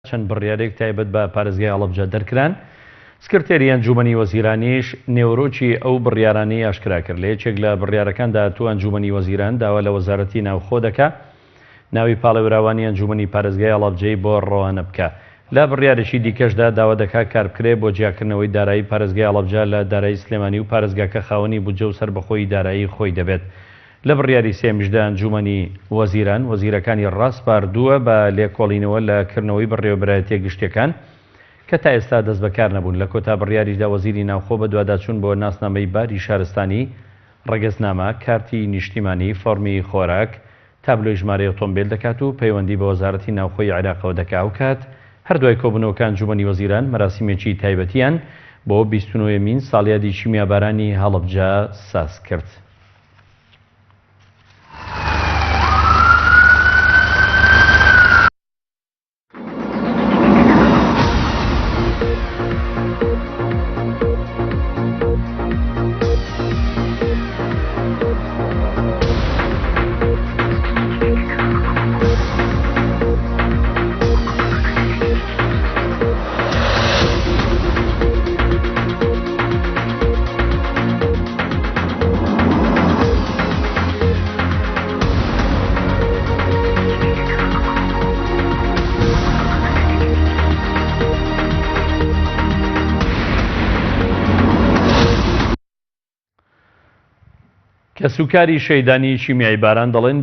چەند بڕیارێک تایبەت بە پارێزگای هەڵەبجە دەرکران. سکرتێری ئەنجومەنی وەزیرانیش نێورۆکی ئەو بڕیارانەی ئاشکرا کرد. لە یەکێک لە بڕیارەکاندا تو ئەنجومەنی وەزیران داوا لە وەزارەتی ناوخۆ دەکا ناوی پاڵێوراوانی ئەنجومەنی پارێزگای هەڵەبجەی بۆ ڕەوانە بکە. لە بڕیارێکی دیکەشدا داوا دەکا کاربکرێ بۆ جیاکردنەوەی دارایی پارێزگای هەڵەبجە لە دارایی سلێمانی و پارێزگاکە خاوەنی بودجە و سەربەخۆی دارایی خۆی دەبێت. لە بڕیاری سێمیشدا ئەنجومەنی وەزیران وەزیرەکانی ڕاستپاردووە بە لێکۆڵینەوە لە کردنەوەی بەڕێوەبەرایەتیە گشتیەکان کە تا ئێستا دەست بەکار نەبوون. لە کۆتا بڕیاریشدا وەزیری ناوخۆ بە دوواداچوون بۆ ناسنامەی باری شارستانی، ڕێگەزنامە، کارتی نیشتیمانی، فۆرمی خۆراک، تابلۆی ژمارەی ئۆتۆمبیل دەکات و پەیوەندی بە وەزارەتی ناوخۆی عێراقەوە دەکا. و کات هەردوای کۆبوونەوەکە ئەنجومەنی وەزیران مەراسیمێکی تایبەتیان بۆ 29مین ساڵیادی شیمیابارانی هەڵەبجە ساز کرد. کە سوکاری شەیدانی شیمیایی باران دەڵێن